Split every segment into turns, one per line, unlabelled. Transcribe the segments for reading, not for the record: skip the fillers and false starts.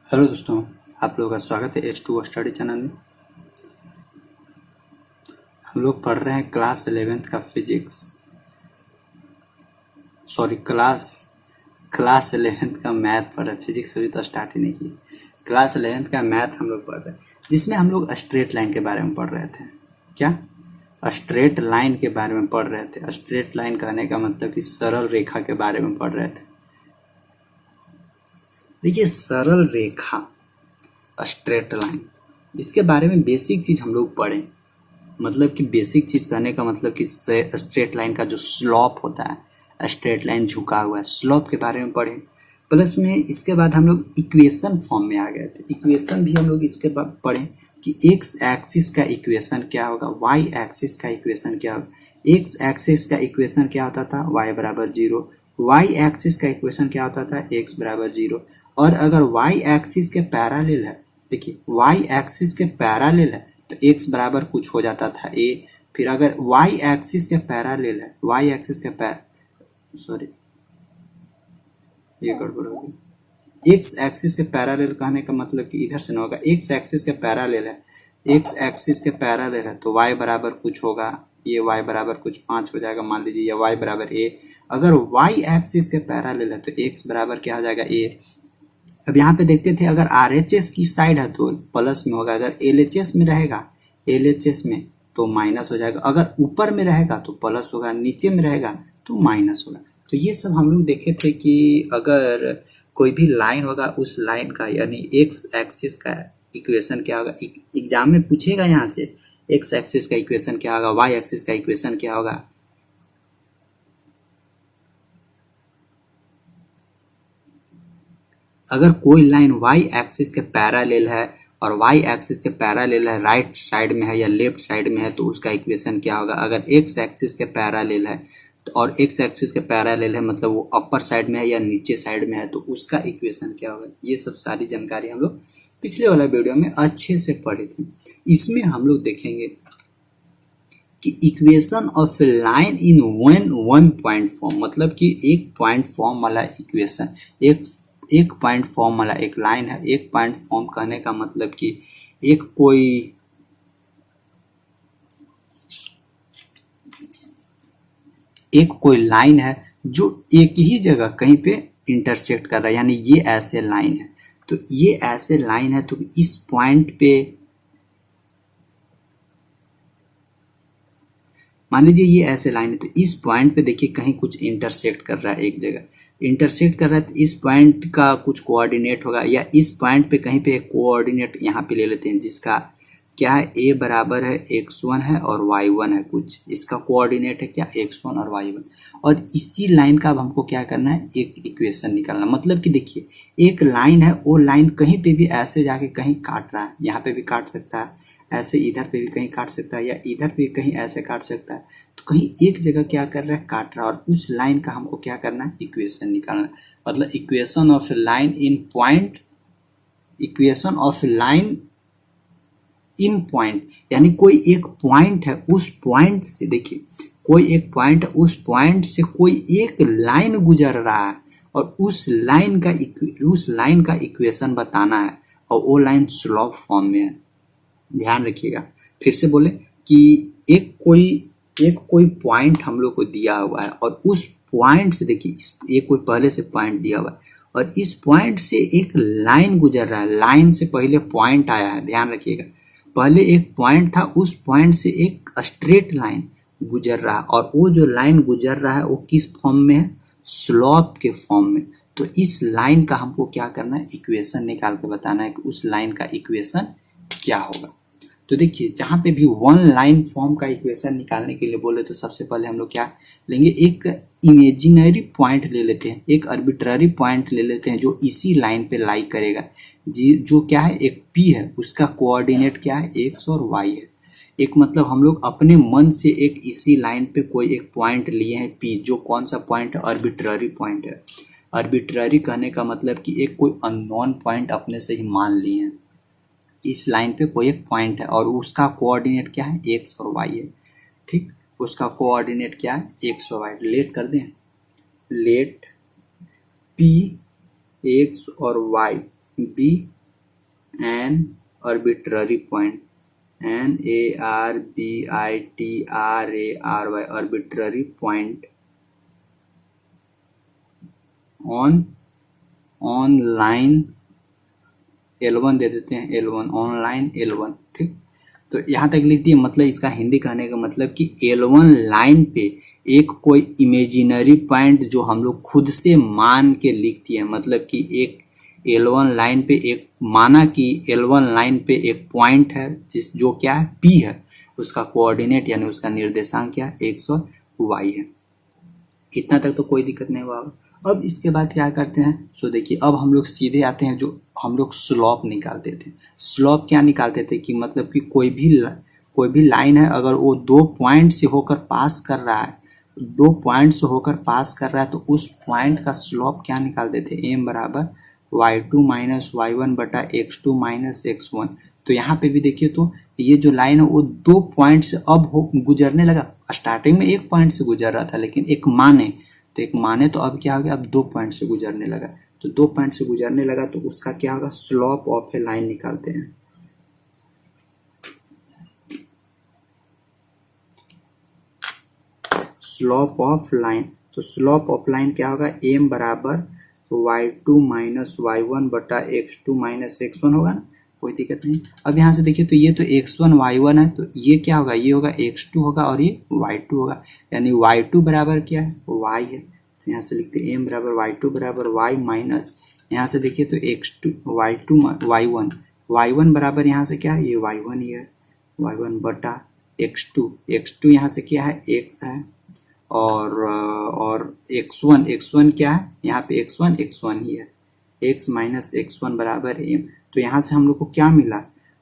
Hello दोस्तों, आप लोगों का स्वागत है H2O स्टडी चैनल में। हम लोग पढ़ रहे हैं क्लास 11th का फिजिक्स, सॉरी क्लास 11th का मैथ पढ़ रहे हैं। फिजिक्स अभी तो स्टार्ट ही नहीं की। क्लास 11th का मैथ हम लोग पढ़ रहे हैं, जिसमें हम लोग स्ट्रेट लाइन के बारे में पढ़ रहे थे। क्या स्ट्रेट लाइन के बारे में पढ़ रहे थे। स्ट्रेट लाइन कहने का मतलब कि सरल रेखा के बारे में पढ़ रहे थे। देखिए, सरल रेखा, स्ट्रेट लाइन, इसके बारे में बेसिक चीज हम लोग पढ़ें। मतलब कि बेसिक चीज कहने का मतलब कि स्ट्रेट लाइन का जो स्लॉप होता है, स्ट्रेट लाइन झुका हुआ है, स्लॉप के बारे में पढ़े। प्लस में इसके बाद हम लोग इक्वेशन फॉर्म में आ गए थे। इक्वेशन भी हम लोग इसके बाद पढ़े कि एक्स एक्सिस का इक्वेशन क्या होगा, वाई एक्सिस का इक्वेशन क्या होगा। एक्स एक्सिस का इक्वेशन क्या होता था, वाई बराबर 0। वाई एक्सिस का इक्वेशन क्या होता था, एक्स बराबर 0। और अगर वाई एक्सिस के पैरेलल है, देखिए वाई एक्सिस के पैरेलल है तो x बराबर कुछ हो जाता था a। फिर अगर y एक्सिस के पैरेलल है, y एक्सिस के सॉरी ये गड़बड़ हो गई। x एक्सिस के पैरेलल कहने का मतलब कि इधर से ना होगा, x एक्सिस के पैरेलल है, x एक्सिस के पैरेलल है तो y बराबर कुछ होगा, ये y बराबर कुछ 5 हो जाएगा मान लीजिए, या y बराबर a। अगर y एक्सिस के पैरेलल है तो x बराबर क्या हो जाएगा, a। अब यहाँ पे देखते थे, अगर RHS की साइड है तो प्लस में होगा, अगर LHS में रहेगा, LHS में तो माइनस हो जाएगा। अगर ऊपर में रहेगा तो प्लस होगा, नीचे में रहेगा तो माइनस होगा। तो ये सब हम लोग देखे थे कि अगर कोई भी लाइन होगा, उस लाइन का यानी एक्स एक्सिस का इक्वेशन क्या होगा। एग्जाम में पूछेगा यहाँ से एक्स एक्सिस का इक्वेशन क्या होगा, वाई एक्सिस का इक्वेशन क्या होगा। अगर कोई लाइन y एक्सिस के पैरेलल है और y एक्सिस के पैरेलल है, राइट साइड में है या लेफ्ट साइड में है, तो उसका इक्वेशन क्या होगा। अगर x एक्सिस के पैरेलल है और x एक्सिस के पैरेलल है मतलब वो अपर साइड में है या नीचे साइड में है, तो उसका इक्वेशन क्या होगा। ये सब सारी जानकारी हम लोग पिछले वाला वीडियो में अच्छे से पढ़े थे। इसमें हम लोग देखेंगे कि equation of a line in one point form, मतलब कि एक पॉइंट फॉर्म वाला इक्वेशन, एक पॉइंट फॉर्म वाला एक लाइन है। एक पॉइंट फॉर्म कहने का मतलब कि एक कोई लाइन है जो एक ही जगह कहीं पे इंटरसेक्ट कर रहा है, यानी ये ऐसे लाइन है। तो ये ऐसे लाइन है तो इस पॉइंट पे मान लीजिए ये ऐसे लाइन है, तो इस पॉइंट पे देखिए कहीं कुछ इंटरसेक्ट कर रहा है, एक जगह इंटरसेक्ट कर रहा है, तो इस पॉइंट का कुछ कोऑर्डिनेट होगा, या इस पॉइंट पे कहीं पे एक कोऑर्डिनेट यहाँ पे ले लेते हैं जिसका क्या है, a बराबर है x1 है और y1 है, कुछ इसका कोऑर्डिनेट है क्या, x1 और y1। और इसी लाइन का अब हमको क्या करना है, एक इक्वेशन निकालना। मतलब कि देखिए एक लाइन है, वो लाइन कहीं पे भी ऐसे जाके कहीं काट रहा है, यहाँ पे भी काट सकता है, ऐसे इधर पे भी कहीं काट सकता है, या इधर पे कहीं ऐसे काट सकता है। तो कहीं एक जगह क्या कर रहा है, काट रहा है, और उस लाइन का हमको क्या करना है, इक्वेशन निकालना। मतलब equation of line in point, equation of line in point, यानी कोई एक पॉइंट है, उस पॉइंट से देखिए कोई एक पॉइंट है, उस पॉइंट से कोई एक लाइन गुजर रहा है और उस लाइन का इक्वेशन बताना है, और वो लाइन स्लोप फॉर्म में है। ध्यान रखिएगा, फिर से बोले कि एक कोई पॉइंट हम लोग को दिया हुआ है, और उस पॉइंट से देखिए एक कोई पहले से पॉइंट दिया हुआ है और इस पॉइंट से एक लाइन गुजर रहा है। लाइन से पहले पॉइंट आया है, ध्यान रखिएगा, पहले एक पॉइंट था, उस पॉइंट से एक स्ट्रेट लाइन गुजर रहा है, और वो जो लाइन गुजर रहा है वो किस फॉर्म में है, स्लोप के फॉर्म में। तो इस लाइन का हमको क्या करना है, इक्वेशन निकाल के बताना है कि उस लाइन का इक्वेशन क्या होगा। तो देखिए जहाँ पे भी वन लाइन फॉर्म का इक्वेशन निकालने के लिए बोले तो सबसे पहले हम लोग क्या लेंगे, एक इमेजिनरी पॉइंट ले लेते हैं, एक आर्बिट्ररी पॉइंट ले लेते हैं जो इसी लाइन पे लाई करेगा, जो क्या है, एक P है, उसका कोऑर्डिनेट क्या है, x और y है। एक मतलब हम लोग अपने मन से एक इसी लाइन पे कोई एक पॉइंट लिए हैं P, जो कौन सा पॉइंट है, आर्बिट्ररी पॉइंट है। आर्बिट्ररी कहने का मतलब कि एक कोई अननोन पॉइंट अपने से ही मान लिए हैं। इस लाइन पे कोई एक पॉइंट है और उसका कोऑर्डिनेट क्या है, एक्स और वाई है। ठीक, उसका कोऑर्डिनेट क्या है, एक्स और वाई। लेट कर दें, लेट पी एक्स और y be an arbitrary point, NARBITRARY arbitrary point on line L1 दे देते हैं, L1 ऑन लाइन L1, ठीक। तो यहाँ तक लिख दिए। मतलब इसका हिंदी कहने का मतलब कि L1 लाइन पे एक कोई इमेजिनरी पॉइंट जो हम लोग खुद से मान के लिख दिए, मतलब कि एक L1 लाइन पे एक माना कि L1 लाइन पे एक पॉइंट है जो क्या है, P है, उसका कोऑर्डिनेट यानी उसका निर्देशांक क्या है, X और Y है। इतना तक तो कोई दिक्कत नहीं हुआ। अब इसके बाद क्या करते हैं, सो देखिए अब हम लोग सीधे आते हैं, जो हम लोग स्लोप निकालते थे। स्लोप क्या निकालते थे कि मतलब कि कोई भी लाइन है, अगर वो 2 पॉइंट से होकर पास कर रहा है, 2 पॉइंट से होकर पास कर रहा है, तो उस पॉइंट का स्लोप क्या निकालते थे, m बराबर y2 माइनस y1 बटा x2 माइनस x1। तो यहाँ पे भी देखिए, तो ये जो लाइन है वो 2 पॉइंट से अब गुजरने लगा। स्टार्टिंग में 1 पॉइंट से गुजर रहा था, लेकिन एक माने तो अब क्या हो गया, अब 2 पॉइंट से गुजरने लगा। तो 2 पॉइंट से गुजरने लगा तो उसका क्या होगा, स्लोप ऑफ ए लाइन निकालते हैं। स्लोप ऑफ लाइन, तो स्लोप ऑफ लाइन क्या होगा, m बराबर y2 माइनस y1 बटा x2 माइनस x1 होगा ना, कोई दिक्कत नहीं। अब यहाँ से देखिए, तो ये तो x1 y1 है, तो ये क्या होगा, ये होगा x2 होगा और ये y2 होगा, यानी y2 बराबर क्या है, y है। तो यहाँ से लिखते हैं m बराबर y2 बराबर y माइनस, यहाँ से देखिए तो x2 y2 y1 बराबर यहाँ से क्या है, ये y1 ही है, y1 बटा x2 यहाँ से क्या है, x है, और x1 क्या है, यहाँ पे x1 ही है, x माइनस x1 बराबर m। तो यहाँ से हम लोग को क्या मिला,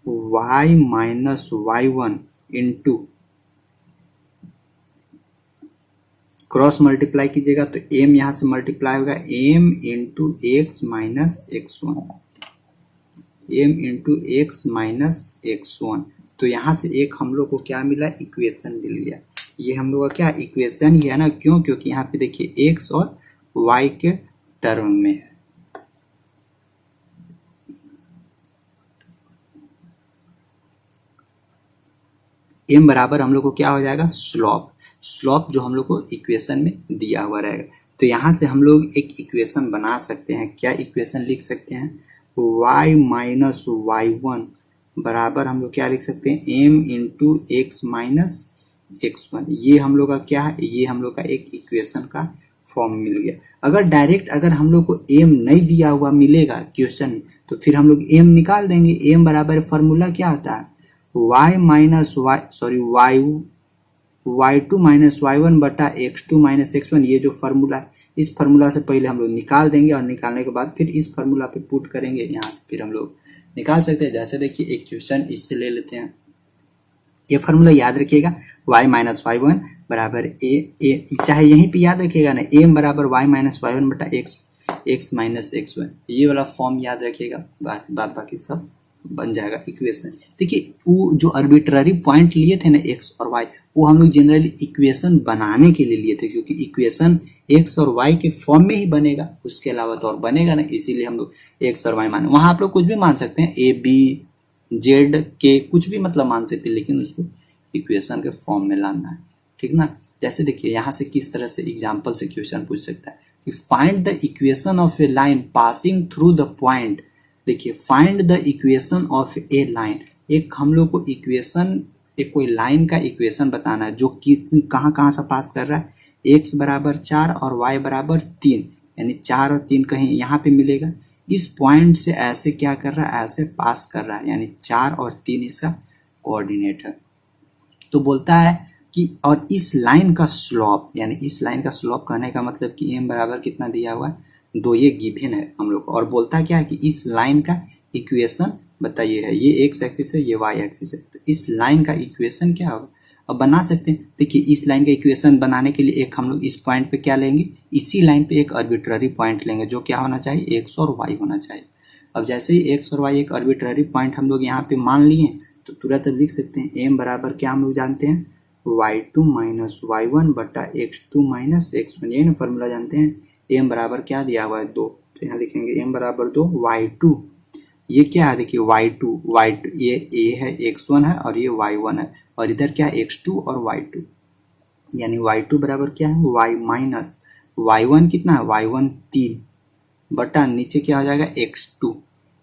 y minus y1 into cross multiply कीजिएगा तो m यहाँ से मल्टीप्लाई होगा m into x minus x1, m into x minus x1। तो यहाँ से एक हम लोग को क्या मिला, इक्वेशन मिल गया। ये हम लोग का क्या इक्वेशन ही है ना, क्यों, क्योंकि यहाँ पे देखिए x और y के टर्म में है। m बराबर हम लोग को क्या हो जाएगा, स्लोप जो हम लोग को इक्वेशन में दिया हुआ रहेगा। तो यहाँ से हम लोग एक इक्वेशन बना सकते हैं। क्या इक्वेशन लिख सकते हैं, y माइनस y1 बराबर हम लोग क्या लिख सकते हैं, m into x minus x1। ये हम लोग का क्या है, ये हम लोग का एक इक्वेशन का फॉर्म मिल गया। अगर डायरेक्ट अगर हम लोग को m नहीं दिया हुआ मिलेगा क्वेश्चन में, तो फिर हम लोग m निकाल देंगे। m बराबर फॉर्मूला क्या होता है, y minus y2 minus y1 बटा x2 माइनस x1। ये जो फॉर्मूला है, इस फॉर्मूला से पहले हम लोग निकाल देंगे और निकालने के बाद फिर इस फॉर्मूला पे पुट करेंगे। यहाँ से फिर हम लोग निकाल सकते हैं। जैसे देखिए एक क्वेश्चन इससे ले लेते हैं। ये फॉर्मूला याद रखिएगा, y माइनस वाई1 बराबर ए, चाहे यहीं पे याद रखिएगा ना, m बराबर y माइनस वाई1 बटा x माइनस x1। ये वाला फॉर्म याद रखिएगा, बाद बाकी सब बन जाएगा इक्वेशन। देखिए वो जो आर्बिट्ररी पॉइंट लिए थे ना x और y, वो हम लोग जनरली इक्वेशन बनाने के लिए लिए थे, क्योंकि इक्वेशन x और y के फॉर्म में ही बनेगा, उसके अलावा तो और बनेगा ना, इसीलिए हम लोग x और y माने। वहां आप लोग कुछ भी मान सकते हैं, a b z के कुछ भी मतलब मान सकते हैं, लेकिन उसको इक्वेशन के फॉर्म में लाना है, ठीक ना। जैसे देखिए यहाँ से किस तरह से एग्जाम्पल से क्वेश्चन पूछ सकता है कि find the equation of a line passing through the point. देखिए find the equation of a line, एक हम लोग को इक्वेशन, एक कोई लाइन का इक्वेशन बताना है जो कि कहाँ से पास कर रहा है, x बराबर 4 और y बराबर 3, यानी 4 और 3 कहीं यहाँ पे मिलेगा। इस पॉइंट से ऐसे क्या कर रहा है, ऐसे पास कर रहा है, यानी 4 और 3 इसका कोऑर्डिनेट है। तो बोलता है कि और इस लाइन का स्लोप, यानी इस लाइन का स्लोप कहने का मतलब कि m बराबर कितना दिया हुआ है, 2, ये गिवन है हम लोग को। और बोलता क्या है कि इस लाइन का इक्वेशन बताइए है, ये x एक्सिस है, ये y एक्सिस है, तो इस लाइन का इक्वेशन क्या होगा, अब बना सकते हैं। देखिए इस लाइन का इक्वेशन बनाने के लिए एक हम लोग इस पॉइंट पे क्या लेंगे, इसी लाइन पे एक आर्बिट्ररी पॉइंट लेंगे जो क्या होना चाहिए, x और y होना चाहिए। अब जैसे ही x और y एक आर्बिट्ररी पॉइंट हम लोग यहाँ पे मान लिए, तो तुरंत लिख सकते हैं m बराबर क्या हम लोग जानते हैं, y2 माइनस y1 बटा x2 माइनस x1। ये ना फॉर्मूला जानते हैं। m बराबर क्या दिया हुआ है, 2, तो यहाँ लिखेंगे m बराबर 2, y2 ये क्या है देखिए y2 ये a है x1 है और ये y1 है और इधर क्या है x2 और y2 यानी y2 बराबर क्या है y माइनस y1 कितना है y1 3 बटा नीचे क्या हो जाएगा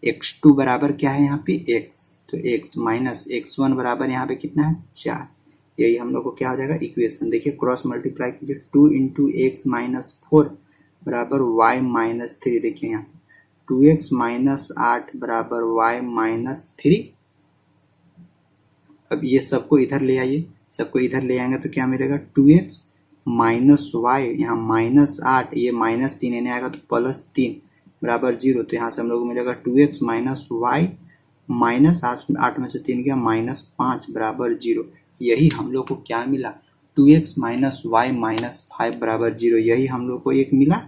x2 बराबर क्या है यहाँ पे x तो x माइनस x1 बराबर यहाँ पे कितना है 4 यही हम लोग को क्या हो जाएगा इक्वेशन देखिए क्रॉस मल्टीप्लाई कीजिए 2 इंटू एक्स माइनस 4 बराबर y माइनस 3 देखिए यहाँ 2x माइनस 8 बराबर y माइनस 3। अब ये सबको इधर ले आइए सबको इधर ले आएंगे तो क्या मिलेगा 2x माइनस वाई यहाँ माइनस 8 ये माइनस 3 इन्हें आएगा तो प्लस 3 बराबर 0 तो यहाँ से हम लोग को मिलेगा 2x माइनस वाई माइनस 8 में से 3 गया माइनस 5 बराबर 0 यही हम लोग को क्या मिला 2x माइनस वाई माइनस 5 बराबर 0 यही हम लोग को एक मिला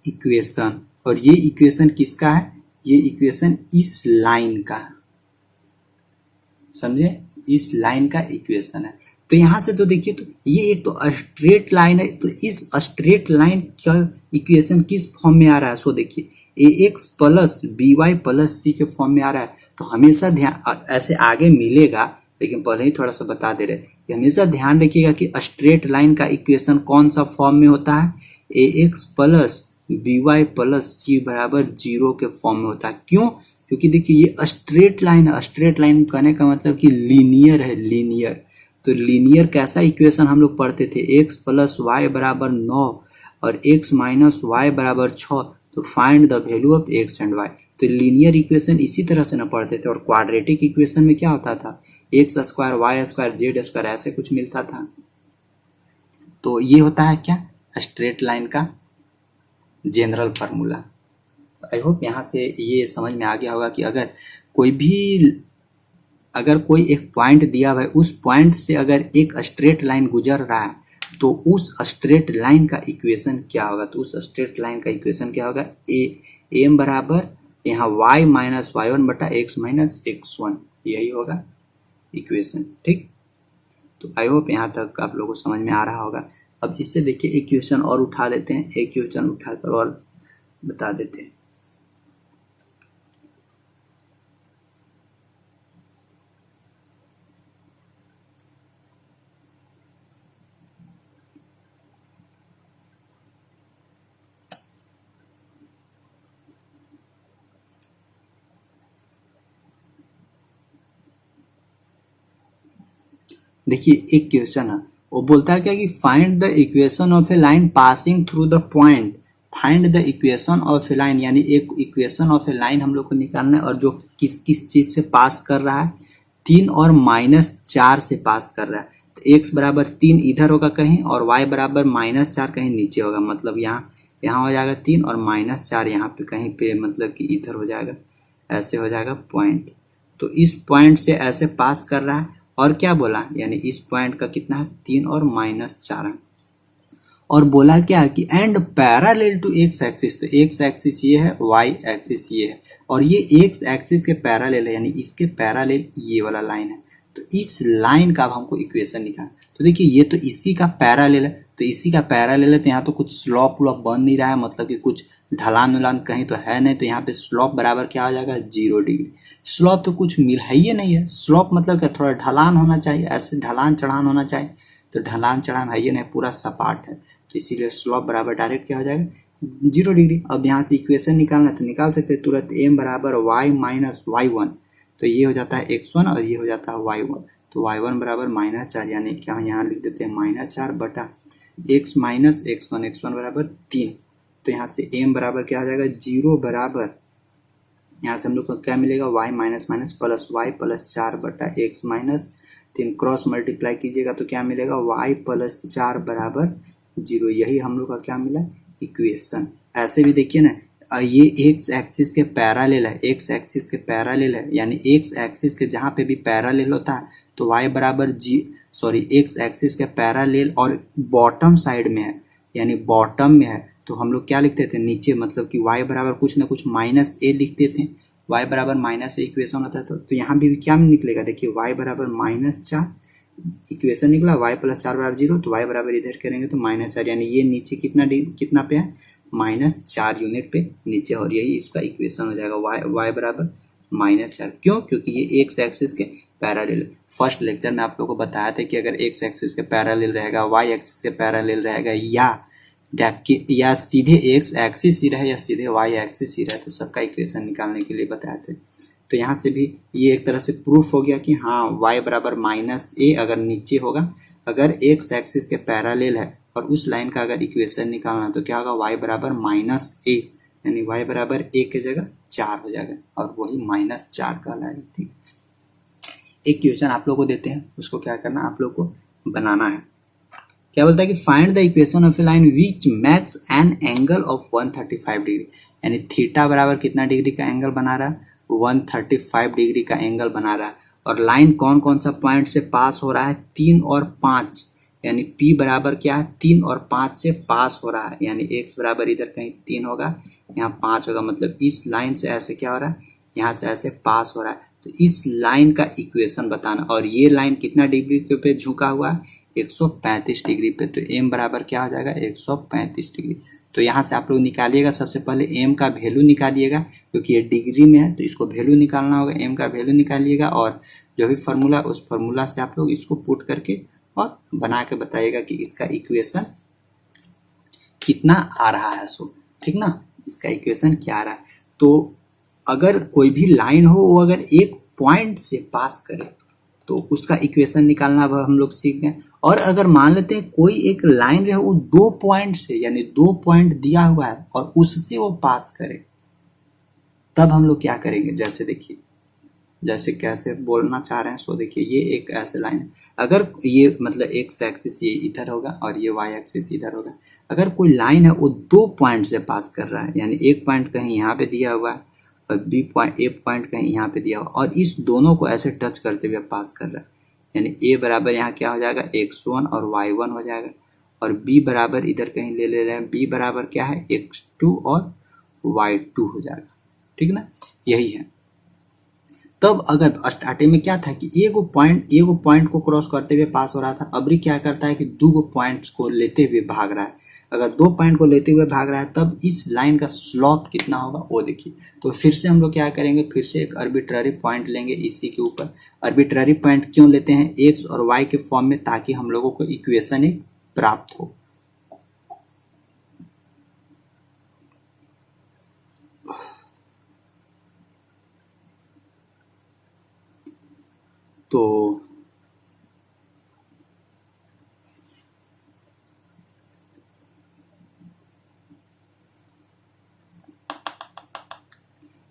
इक्वेशन। और ये इक्वेशन किसका है ये इक्वेशन इस लाइन का समझे इस लाइन का इक्वेशन है। तो यहां से तो देखिए तो ये एक तो स्ट्रेट लाइन है तो इस स्ट्रेट लाइन का इक्वेशन किस फॉर्म में आ रहा है सो देखिए ax plus by plus c के फॉर्म में आ रहा है तो हमेशा ध्यान ऐसे आगे मिलेगा लेकिन पहले ही थोड़ा सा बता दे रहे हैं हमेशा ध्यान रखिएगा कि स्ट्रेट लाइन का इक्वेशन कौन सा फॉर्म में होता है ax plus by plus c बराबर 0 के फॉर्म में होता है। क्यों क्योंकि देखिए ये स्ट्रेट लाइन है स्ट्रेट लाइन कहने का मतलब कि लीनियर है लीनियर तो लीनियर कैसा इक्वेशन हम लोग पढ़ते थे x प्लस वाई बराबर 9 और x माइनस वाई बराबर 6 तो find the value of x and y तो लीनियर इक्वेशन इसी तरह से ना पढ़ते थे। और क्वाड्रेटिक इक्वेशन में क्या होता था x square y square z square ऐसे कुछ मिलता था। तो ये होता है क्या स्ट्रेट लाइन का जनरल फार्मूला। तो आई होप यहाँ से ये समझ में आ गया होगा कि अगर कोई एक पॉइंट दिया हुआ है उस पॉइंट से अगर एक स्ट्रेट लाइन गुजर रहा है तो उस स्ट्रेट लाइन का इक्वेशन क्या होगा तो उस स्ट्रेट लाइन का इक्वेशन क्या होगा एम बराबर यहाँ y माइनस y1 बटा x माइनस x1 यही होगा इक्वेशन। ठीक तो आई होप यहाँ तक आप लोगों को समझ में आ रहा होगा। अब इससे देखिए एक क्वेश्चन और उठा लेते हैं एक क्वेश्चन उठाकर और बता देते हैं। देखिए एक क्वेश्चन है वो बोलता है क्या कि find the equation of a line passing through the point find the equation of a line यानी एक इक्वेशन ऑफ ए लाइन हम लोग को निकालना है और जो किस किस चीज से पास कर रहा है 3 और -4 से पास कर रहा है। तो x बराबर 3 इधर होगा कहीं और y बराबर -4 कहीं नीचे होगा मतलब यहाँ हो जाएगा 3 और -4 यहाँ पे कहीं पे मतलब कि इधर हो जाएगा ऐसे हो जाएगा पॉइंट। तो इस पॉइंट से ऐसे पास कर रहा है और क्या बोला यानी इस पॉइंट का कितना है 3 और -4 है और बोला क्या कि and parallel to x axis तो एक्स एक्सिस ये है वाई एक्सिस ये है और ये एक्स एक्सिस के पैरेलल है यानी इसके पैरेलल ये वाला लाइन है। तो इस लाइन का अब हमको इक्वेशन निकालना तो देखिए ये तो इसी का पैरेलल है तो इसी का पैरेलल है तो यहाँ तो कुछ स्लॉप व्लॉप बन नहीं रहा है मतलब कि कुछ ढलान उलान कहीं तो है नहीं तो यहाँ पे स्लॉप बराबर क्या हो जाएगा 0 डिग्री। स्लॉप तो कुछ मिल है ही नहीं है स्लॉप मतलब क्या थोड़ा ढलान होना चाहिए ऐसे ढलान चढ़ान होना चाहिए तो ढलान चढ़ान है ही नहीं पूरा सपाट है तो इसीलिए स्लॉप बराबर डायरेक्ट क्या हो जाएगा 0 डिग्री। अब यहाँ से इक्वेशन निकालना तो निकाल सकते हैं तुरंत m बराबर y माइनस y1 तो ये हो जाता है x1 और ये हो जाता है y1 तो y1 बराबर -4 यानी क्या यहाँ लिख देते हैं -4 बटा x माइनस x1 बराबर 3 तो यहाँ से m बराबर क्या हो जाएगा 0 बराबर यहाँ से हम लोग को क्या मिलेगा y minus minus plus y plus 4 बटा x माइनस 3 क्रॉस मल्टीप्लाई कीजिएगा तो क्या मिलेगा y प्लस 4 बराबर 0 यही हम लोग का क्या मिला इक्वेशन। ऐसे भी देखिए ना ये एक्स एक्सिस के पैरेलल है एक्स एक्सिस के पैरेलल है यानी एक्स एक्सिस के जहाँ पे भी पैरेलल होता है तो y बराबर एक्स एक्सिस के पैरेलल और बॉटम साइड में है यानी बॉटम में है तो हम लोग क्या लिखते थे नीचे मतलब कि y बराबर कुछ ना कुछ -a लिखते थे y बराबर -a इक्वेशन होता है तो यहाँ भी क्या निकलेगा देखिए y बराबर -4 इक्वेशन निकला y प्लस 4 बराबर 0 तो y बराबर इधर करेंगे तो -4 यानी ये नीचे कितना पे है -4 यूनिट पे नीचे, और यही इसका इक्वेशन हो जाएगा y बराबर -4। क्यों? क्योंकि ये एक्स एक्सिस के पैरेलल। फर्स्ट लेक्चर में आप लोगों को बताया था कि अगर एक्स एक्सिस के पैरेलल रहेगा, वाई एक्सिस के पैरेलल रहेगा, या सीधे एक्स एक्सिस ही रहे या सीधे वाई एक्सिस ही रहे, तो सबका इक्वेशन निकालने के लिए बताए थे। तो यहाँ से भी ये एक तरह से प्रूफ हो गया कि हाँ y बराबर -a अगर नीचे होगा, अगर एक्स एक्सिस के पैरेलल है और उस लाइन का अगर इक्वेशन निकालना तो क्या होगा, y बराबर -a, यानी y बराबर a के जगह 4 हो जाएगा, और वही -4 कहलाएगा। ठीक, एक क्वेश्चन आप लोग को देते हैं, उसको क्या करना, आप लोग को बनाना है। क्या बोलता है कि find the equation of a line which max an angle of 135 degree, यानी थीटा बराबर कितना डिग्री का एंगल बना रहा है, 135 डिग्री का एंगल बना रहा है, और लाइन कौन कौन सा पॉइंट से पास हो रहा है, 3 और 5, यानी P बराबर क्या है, 3 और 5 से पास हो रहा है, यानी x बराबर इधर कहीं 3 होगा, यहाँ 5 होगा, मतलब इस लाइन से ऐसे क्या हो रहा है, यहाँ से ऐसे पास हो रहा है। तो इस लाइन का इक्वेशन बताना, और ये लाइन कितना डिग्री पे झुका हुआ है, 135 डिग्री पे, तो m बराबर क्या हो जाएगा, 135 डिग्री। तो यहाँ से आप लोग निकालिएगा, सबसे पहले m का वैल्यू निकालिएगा, क्योंकि ये डिग्री में है तो इसको वैल्यू निकालना होगा, m का वैल्यू निकालिएगा, और जो भी फार्मूला उस फार्मूला से आप लोग इसको पुट करके और बना के बताइएगा कि इसका इक्वेशन कितना आ रहा है। सो ठीक ना, इसका इक्वेशन क्या आ रहा है। तो अगर कोई भी लाइन हो वो अगर एक पॉइंट से पास करे तो उसका इक्वेशन निकालना अब हम लोग सीख गए। और अगर मान लेते हैं कोई एक लाइन रहे वो 2 पॉइंट से, यानी 2 पॉइंट दिया हुआ है और उससे वो पास करे, तब हम लोग क्या करेंगे, जैसे देखिए, जैसे कैसे बोलना चाह रहे हैं। सो देखिए, ये एक ऐसे लाइन है, अगर ये मतलब एक्स एक्सिस ये इधर होगा और ये वाई एक्सिस इधर होगा। अगर कोई लाइन है वो 2 पॉइंट से पास कर रहा है, यानी एक पॉइंट कहीं यहाँ पे दिया हुआ है और एक पॉइंट कहीं यहाँ पे दिया हुआ, और इस दोनों को ऐसे टच करते हुए पास कर रहा है, यानी a बराबर यहाँ क्या हो जाएगा, x1 और y1 हो जाएगा, और b बराबर इधर कहीं ले रहे हैं, b बराबर क्या है, x2 और y2 हो जाएगा। ठीक ना, यही है। तब अगर स्टार्टिंग में क्या था कि एगो पॉइंट को क्रॉस करते हुए पास हो रहा था, अबरी क्या करता है कि 2 पॉइंट्स को लेते हुए भाग रहा है। अगर 2 पॉइंट को लेते हुए भाग रहा है तब इस लाइन का स्लोप कितना होगा वो देखिए। तो फिर से हम लोग क्या करेंगे, फिर से एक आर्बिट्ररी पॉइंट लेंगे इसी के ऊपर। आर्बिट्ररी पॉइंट क्यों लेते हैं, एक्स और वाई के फॉर्म में, ताकि हम लोगों को इक्वेशन एक प्राप्त हो। तो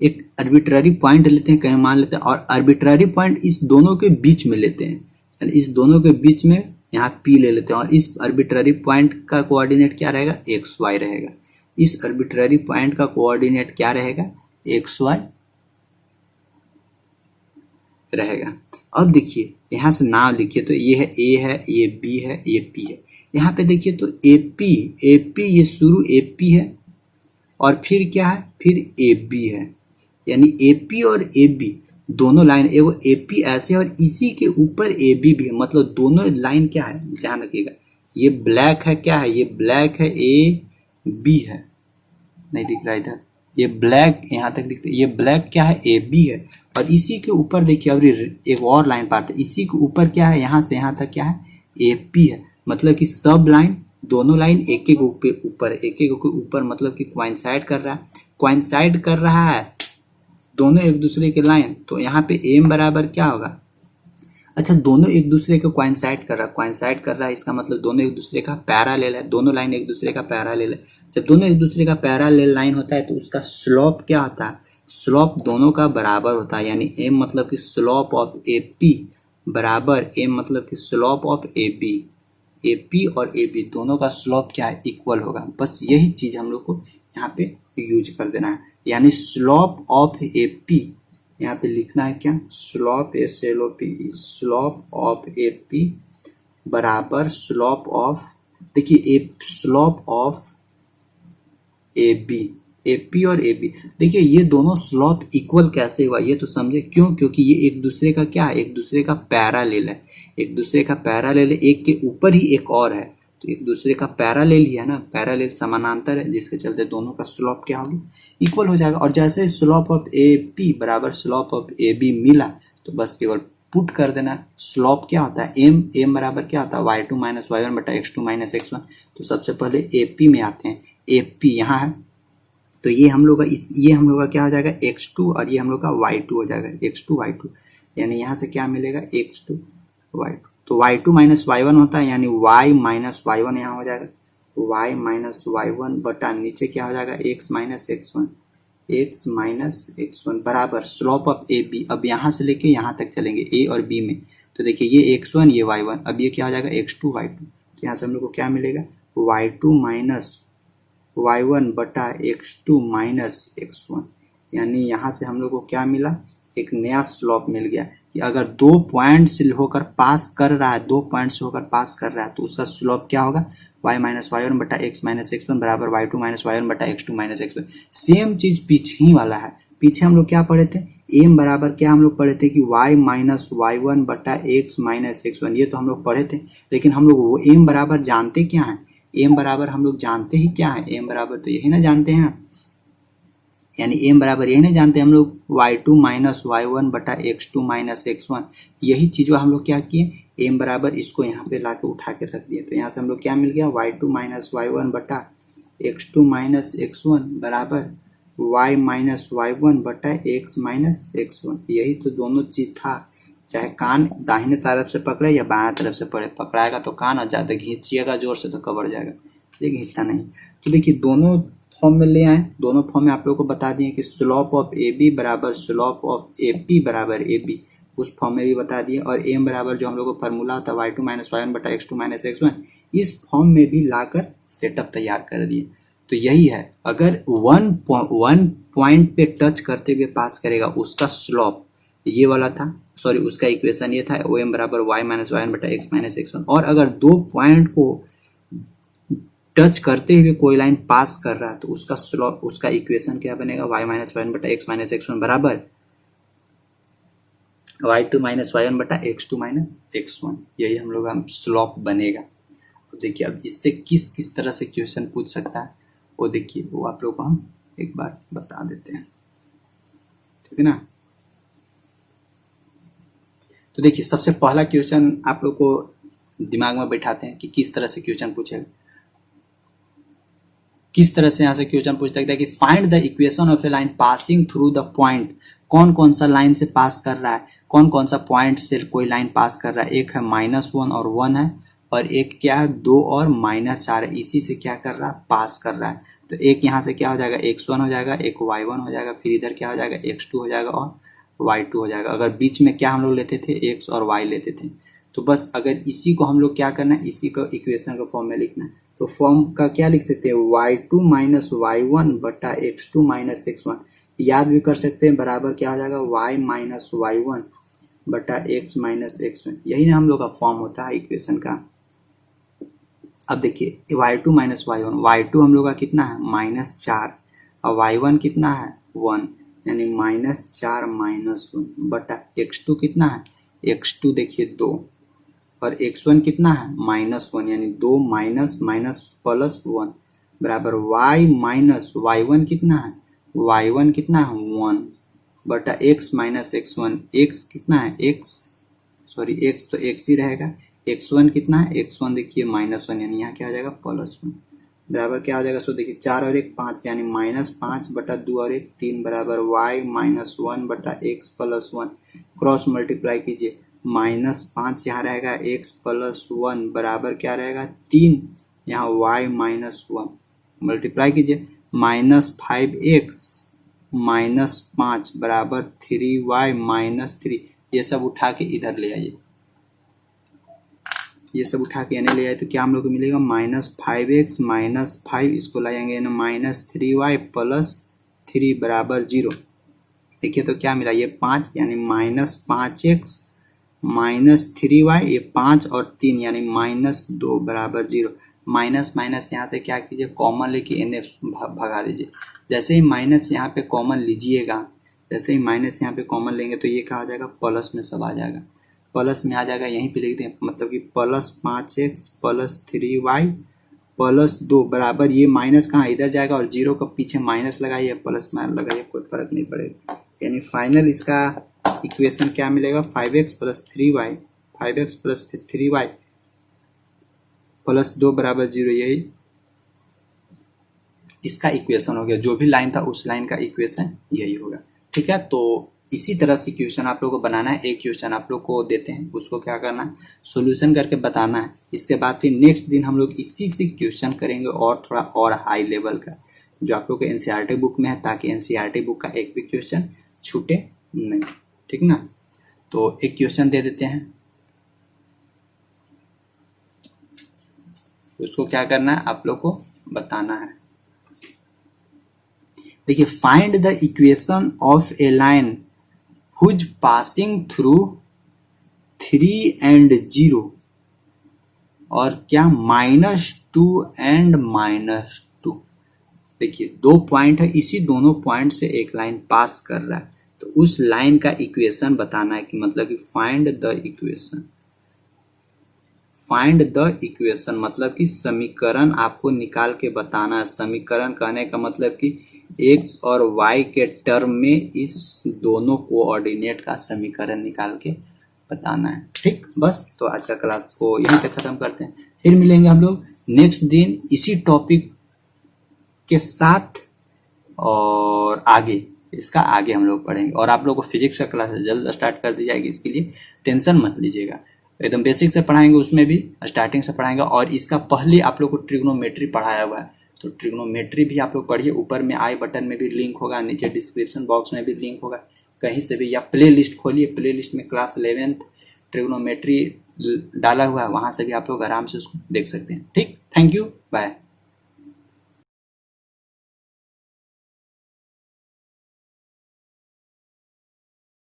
एक आर्बिट्ररी पॉइंट लेते हैं, कहीं मान लेते हैं, और आर्बिट्ररी पॉइंट इस दोनों के बीच में लेते हैं, यानी इस दोनों के बीच में यहाँ P ले लेते हैं, और इस आर्बिट्ररी पॉइंट का कोऑर्डिनेट क्या रहेगा, XY रहेगा। इस आर्बिट्ररी पॉइंट का कोऑर्डिनेट क्या रहेगा, XY रहेगा। अब देखिए यहाँ से नाम लिखिए, तो ये है A है, ये B है, ये P है। यहाँ पे देखिए तो AP ये शुरू AP है, और फिर क्या है, फिर AB है, यानी AP और AB दोनों लाइन, वो AP ऐसे और इसी के ऊपर AB भी है, मतलब दोनों लाइन क्या है, ध्यान रखिएगा। ये ब्लैक है, क्या है, ये ब्लैक है, AB है, नहीं दिख रहा इधर, ये ब्लैक यहाँ तक दिखता है, ये ब्लैक क्या है, AB है, और इसी के ऊपर देखिए अब एक और लाइन पाते, इसी के ऊपर क्या है, यहाँ से यहाँ तक क्या है, AP है। मतलब कि सब लाइन, दोनों लाइन एक एक ऊपर मतलब कि कोइंसाइड कर रहा है दोनों एक दूसरे के लाइन। तो यहाँ पे m बराबर क्या होगा, अच्छा दोनों एक दूसरे को कोइंसाइड कर रहा है, इसका मतलब दोनों एक दूसरे का पैरेलल है, दोनों लाइन एक दूसरे का पैरेलल है। जब दोनों एक दूसरे का पैरेलल लाइन होता है तो उसका स्लोप क्या होता है, स्लोप दोनों का बराबर होता है, यानी m मतलब कि स्लोप ऑफ AP बराबर m मतलब कि स्लोप ऑफ AP और AB दोनों का स्लोप क्या है, इक्वल होगा। बस यही चीज हम लोग को यहाँ पे यूज कर देना है, यानी स्लोप ऑफ AP यहाँ पे लिखना है क्या, slope SLOP, slope of AP बराबर स्लोप ऑफ, देखिए स्लोप ऑफ AP और AB, देखिए ये दोनों स्लोप इक्वल कैसे हुआ ये तो समझे, क्यों, क्योंकि ये एक दूसरे का क्या है, एक दूसरे का पैरेलल है, एक दूसरे का पैरेलल है, एक के ऊपर ही एक और है, तो एक दूसरे का पैरेलल ही है ना, पैरेलल समानांतर है, जिसके चलते दोनों का स्लोप क्या होगी, इक्वल हो जाएगा। और जैसे स्लोप ऑफ ए पी बराबर स्लोप ऑफ ए बी मिला तो बस केवल पुट कर देना। स्लोप क्या होता है, एम बराबर क्या होता है, y2 माइनस वाई वन बटा x2 माइनस x1। तो सबसे पहले ए पी में आते हैं, ए पी यहाँ है तो ये हम लोग का ये हम लोग का क्या हो जाएगा x2 और ये हम लोग का y2 हो जाएगा, x2 y2, यानी यहाँ से क्या मिलेगा x2 y2। तो y2 माइनस y1 होता है यानी y माइनस y1 यहाँ हो जाएगा, y माइनस y1 बटा नीचे क्या हो जाएगा x minus x1, x minus x1 बराबर स्लोप ऑफ ए बी। अब यहाँ से लेके यहाँ तक चलेंगे ए और बी में, तो देखिए ये x1 ये y1, अब ये क्या हो जाएगा x2 y2। तो यहाँ से हम लोग को क्या मिलेगा y2 माइनस y1 बटा x2 माइनस x1, यानी यहाँ से हम लोग को क्या मिला, एक नया स्लोप मिल गया कि अगर 2 पॉइंट से होकर पास कर रहा है, 2 पॉइंट से होकर पास कर रहा है तो उसका स्लोप क्या होगा y माइनस वाई बटा x माइनस x1 बराबर y2 माइनस वाई बटा x2 माइनस x1। सेम चीज पीछे ही वाला है, पीछे हम लोग क्या पढ़े थे, m बराबर क्या हम लोग पढ़े थे कि y माइनस वाई बटा x माइनस x1, ये तो हम लोग पढ़े थे। लेकिन हम लोग वो m बराबर जानते क्या है, m बराबर हम लोग जानते ही क्या है, m बराबर तो यही ना जानते हैं, यानी m बराबर यही नहीं जानते हम लोग y2 माइनस वाई बटा x2 माइनस x1। यही चीज हम लोग क्या किए, m बराबर इसको यहाँ पे ला के उठा के रख दिए। तो यहाँ से हम लोग क्या मिल गया y2 माइनस वाई बटा x2 माइनस x1 बराबर y माइनस वाई बटा x माइनस x1। यही तो दोनों चीज था, चाहे कान दाहिने तरफ से पकड़े या बाएं तरफ से पकड़ाएगा तो कान, और ज़्यादा खींचिएगा जोर से तो कबर जाएगा, ये खींचता नहीं। तो देखिए दोनों फॉर्म में ले आए, दोनों फॉर्म में आप लोगों को बता दिए कि स्लोप ऑफ ए बी बराबर स्लोप ऑफ ए पी बराबर ए बी, उस फॉर्म में भी बता दिए। और एम बराबर जो हम लोग को फार्मूला होता है y two minus y one बटा x2 माइनस x1, इस फॉर्म में भी लाकर सेटअप तैयार कर दिए। तो यही है, अगर वन पॉइंट पे टच करते हुए पास करेगा उसका स्लोप ये वाला था, सॉरी उसका इक्वेशन ये था, ओ एम बराबर वाई माइनस वाई वन बटा x माइनस x1। और अगर 2 पॉइंट को टच करते हुए कोई लाइन पास कर रहा है तो उसका स्लोप, उसका इक्वेशन क्या बनेगा, y माइनस वाई वन बटा x माइनस x1 बराबर y2 माइनस वाई वन बटा x2 माइनस x1। यही हम लोग का स्लोप बनेगा। तो देखिए अब इससे किस किस तरह से क्वेश्चन पूछ सकता है वो देखिए, वो आप लोग को हम एक बार बता देते हैं, ठीक है ना। तो देखिए सबसे पहला क्वेश्चन आप लोग को दिमाग में बैठाते हैं कि किस तरह से क्वेश्चन पूछेगा। किस तरह से यहाँ से क्वेश्चन पूछ सकता है कि find the equation of a line passing through the point, कौन कौन सा लाइन से पास कर रहा है, कौन कौन सा पॉइंट से कोई लाइन पास कर रहा है। एक है -1 और 1 है, और एक क्या है 2 और -4 है, इसी से क्या कर रहा है, पास कर रहा है। तो एक यहाँ से क्या हो जाएगा x1 हो जाएगा, एक y1 हो जाएगा, फिर इधर क्या हो जाएगा x2 हो जाएगा और y2 हो जाएगा। अगर बीच में क्या हम लोग लेते थे x और y लेते थे, तो बस अगर इसी को हम लोग क्या करना है, इसी को इक्वेशन का फॉर्म में लिखना है। तो फॉर्म का क्या लिख सकते हैं, y2 माइनस y1 बटा x2 माइनस x1, याद भी कर सकते हैं, बराबर क्या हो जाएगा y माइनस y1 बटा x माइनस x1। यही ना हम लोग का फॉर्म होता है इक्वेशन का। अब देखिए y2 माइनस y1, y2 हम लोग का कितना है -4 और y1 कितना है 1, यानी -4 -1 बटा x2 कितना है, x2 देखिए 2 और x1 कितना है -1, यानी 2 माइनस माइनस प्लस 1 बराबर y माइनस y1 कितना है, y1 कितना है 1 बटा x माइनस x1, x कितना है x तो x ही रहेगा, x1 कितना है x1 देखिए -1, यानी यहाँ क्या आ जाएगा +1 बराबर क्या आ जाएगा, सो देखिए 4 और 1 5, यानी -5 बटा 2 और 1 3 बराबर y माइनस 1 बटा x प्लस 1, क्रॉस मल्टीप्लाई कीजिए, -5 यहाँ रहेगा, x प्लस 1 बराबर क्या रहेगा 3, यहाँ y माइनस 1 मल्टीप्लाई कीजिए, -5x माइनस 5 बराबर 3y माइनस 3। ये सब उठा के इधर ले आइए, ये सब उठा के यानी ले आए तो क्या हम लोग को मिलेगा -5x माइनस 5, इसको लाएंगे ना -3y प्लस 3 बराबर 0। देखिए तो क्या मिला, ये 5 यानी -5x माइनस 3y, ये 5 और 3 यानी -2 बराबर 0। माइनस माइनस यहाँ से क्या कीजिए कॉमन लेके इन्हें भगा दीजिए। जैसे ही माइनस यहाँ पे कॉमन लीजिएगा, जैसे ही माइनस यहाँ पे कॉमन लेंगे तो ये क्या आ जाएगा प्लस में सब आ जाएगा। प्लस में आ जाएगा, यहीं पे लिख दें, मतलब कि plus 5x plus 3y plus 2 बराबर, ये माइनस कहाँ इधर जाएगा और जीरो का पीछे माइनस लगाइए, प्लस माइनस लगाइए, कोई फर्क नहीं पड़ेगा। यानी फाइनल इसका इक्वेशन क्या मिलेगा, 5x plus 3y 5x plus 3y plus 2 बराबर 0, यही इसका इक्वेशन हो गया। जो भी लाइन था उस लाइन का इक्वेशन यही होगा। ठीक है, तो इसी तरह से क्वेश्चन आप लोगों को बनाना है। एक क्वेश्चन आप लोग को देते हैं, उसको क्या करना है, सॉल्यूशन करके बताना है। इसके बाद फिर नेक्स्ट दिन हम लोग इसी से क्वेश्चन करेंगे और थोड़ा और हाई लेवल का, जो आप लोग को एनसीईआरटी बुक में है, ताकि एनसीईआरटी बुक का एक भी क्वेश्चन छूटे नहीं। ठीक ना, तो एक क्वेश्चन दे देते हैं, उसको क्या करना है आप लोग को बताना है। देखिए, find the equation of a line whose passing through 3 and 0 और क्या -2 and -2। देखिए, दो पॉइंट है, इसी दोनों पॉइंट से एक लाइन पास कर रहा है, तो उस लाइन का इक्वेशन बताना है, कि मतलब कि find the equation. Find the equation मतलब कि समीकरण आपको निकाल के बताना है। समीकरण कहने का मतलब कि x और y के टर्म में इस दोनों कोऑर्डिनेट का समीकरण निकाल के बताना है। ठीक, बस तो आज का क्लास को यहीं तक खत्म करते हैं, फिर मिलेंगे हम लोग नेक्स्ट दिन इसी टॉपिक के साथ, और आगे इसका आगे हम लोग पढ़ेंगे। और आप लोग को फिजिक्स का क्लास जल्द स्टार्ट कर दी जाएगी, इसके लिए टेंशन मत लीजिएगा, एकदम बेसिक से पढ़ाएंगे, उसमें भी स्टार्टिंग से पढ़ाएंगे। और इसका पहले आप लोग को ट्रिग्नोमेट्री पढ़ाया हुआ है, तो ट्रिग्नोमेट्री भी आप लोग पढ़िए। ऊपर में आई बटन में भी लिंक होगा, नीचे डिस्क्रिप्शन बॉक्स में भी लिंक होगा, कहीं से भी, या प्ले लिस्ट खोलिए, प्ले लिस्ट में क्लास 11th ट्रिग्नोमेट्री डाला हुआ है, वहां से भी आप लोग आराम से उसको देख सकते हैं। ठीक, थैंक यू, बाय।